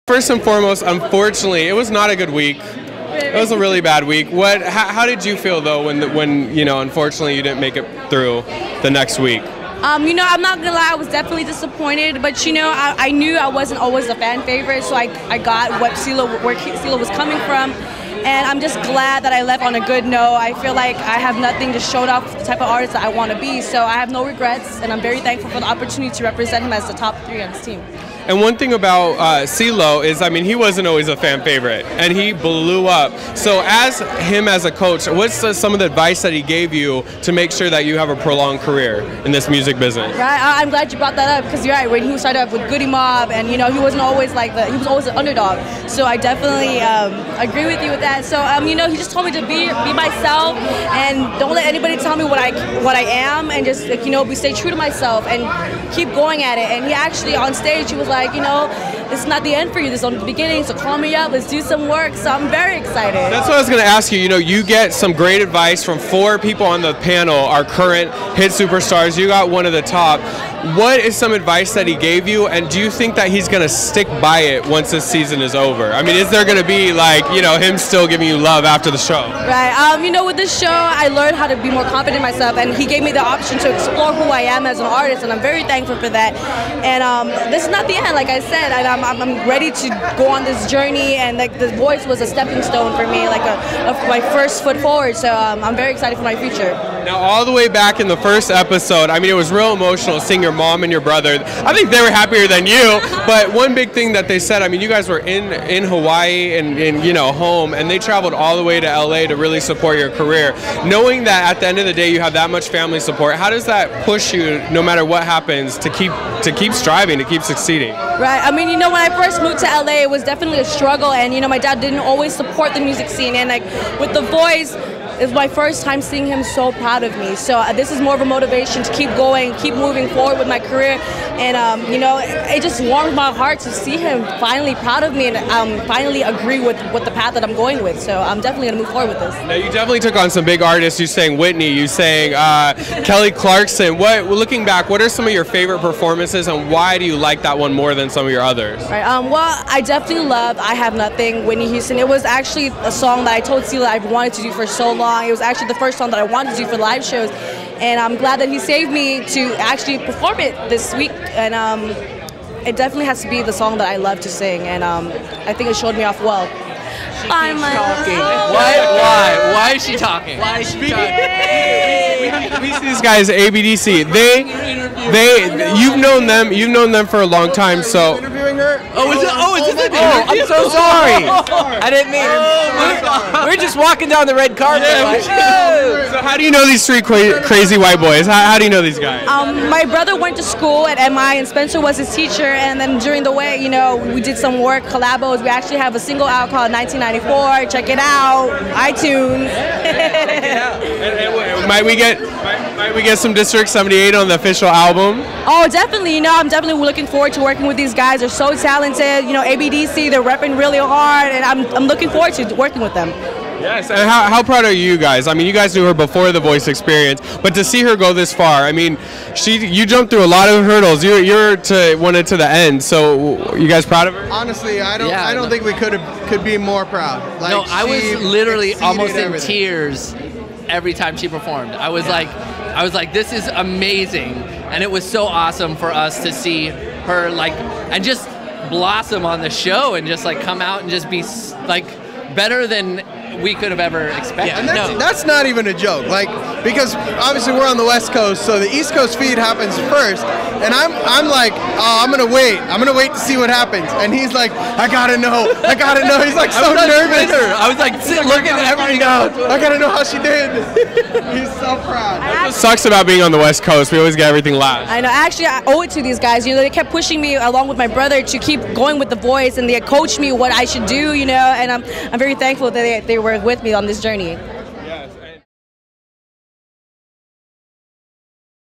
First and foremost, unfortunately, it was not a good week. It was a really bad week. How did you feel though when you know, unfortunately, you didn't make it through the next week? You know, I'm not gonna lie, I was definitely disappointed, but you know, I knew I wasn't always a fan favorite, so I got where Cheesa was coming from, and I'm just glad that I left on a good note. I feel like I have nothing to show off the type of artist that I want to be, so I have no regrets, and I'm very thankful for the opportunity to represent him as the top 3 on his team. And one thing about CeeLo is, I mean, he wasn't always a fan favorite, and he blew up. So as a coach, what's some of the advice that he gave you to make sure that you have a prolonged career in this music business? Right, I'm glad you brought that up, because you're right, when he started up with Goody Mob, and you know, he wasn't always like he was always an underdog. So I definitely agree with you with that. So you know, he just told me to be myself, and don't let anybody tell me what I am, and just you know, stay true to myself and keep going at it. And he actually on stage, he was like, you know, this is not the end for you, this is only the beginning, so call me up, let's do some work. So I'm very excited. That's what I was going to ask you. You know, you get some great advice from 4 people on the panel, our current hit superstars. You got one of the top. What is some advice that he gave you, and do you think that he's going to stick by it once this season is over? I mean, is there going to be, like, you know, him still giving you love after the show? Right. You know, with this show, I learned how to be more confident in myself, and he gave me the option to explore who I am as an artist, and I'm very thankful for that. And this is not the end, like I said, and I'm ready to go on this journey, and like the voice was a stepping stone for me, like my first foot forward. So I'm very excited for my future. Now, all the way back in the first episode, I mean, it was real emotional seeing your mom and your brother. I think they were happier than you. But one big thing that they said, I mean, you guys were in Hawaii and you know, home, and they traveled all the way to LA to really support your career. Knowing that at the end of the day you have that much family support, how does that push you, no matter what happens, to keep striving, to keep succeeding? Right. I mean, you know, when I first moved to LA, it was definitely a struggle, and you know, my dad didn't always support the music scene, and like with The Voice, it's my first time seeing him so proud of me. So this is more of a motivation to keep going, keep moving forward with my career. And you know, it just warmed my heart to see him finally proud of me and finally agree with the path that I'm going with. So I'm definitely gonna move forward with this. Now, you definitely took on some big artists. You sang Whitney, you sang Kelly Clarkson. Looking back, what are some of your favorite performances, and why do you like that one more than some of your others? Right. Well, I definitely loved I Have Nothing, Whitney Houston. It was actually a song that I told Ceesa I've wanted to do for so long. It was actually the first song that I wanted to do for live shows, and I'm glad that he saved me to actually perform it this week. And it definitely has to be the song that I love to sing, and I think it showed me off well. She keeps talking. Why is she talking? Why is she talking? We see these guys at ABDC. You've known them for a long time. So Interviewing her? I'm so sorry. I didn't mean it. We're just walking down the red carpet. So how do you know these 3 crazy white boys? How do you know these guys? My brother went to school at MI, and Spencer was his teacher. And then during the way, you know, we did some work, collabos. We actually have a single out called 1994. Check it out, iTunes. And might we get some District 78 on the official album? Oh, definitely. You know, I'm definitely looking forward to working with these guys. They're so talented. You know, ABDC, they're repping really hard, and I'm looking forward to working with them. Yes, and how proud are you guys? I mean, you guys knew her before the Voice experience, but to see her go this far, I mean, you jumped through a lot of hurdles. You're to the end. So, you guys proud of her? Honestly, I don't think we could be more proud. Like, no, I was literally almost in tears every time she performed. I was like, this is amazing, and it was so awesome for us to see her and just blossom on the show and just like come out and just be like better than we could have ever expected. Yeah, and that's not even a joke, like, because obviously we're on the West Coast, so the East Coast feed happens first, and I'm like, oh, I'm gonna wait to see what happens, and he's like, I gotta know, he's like so nervous. I was like looking at everything out. I gotta know how she did. He's so proud. What sucks about being on the West Coast, we always get everything last. I know, actually I owe it to these guys, you know, they kept pushing me along with my brother to keep going with The Voice, and they coached me what I should do, you know, and I'm very thankful that they were with me on this journey.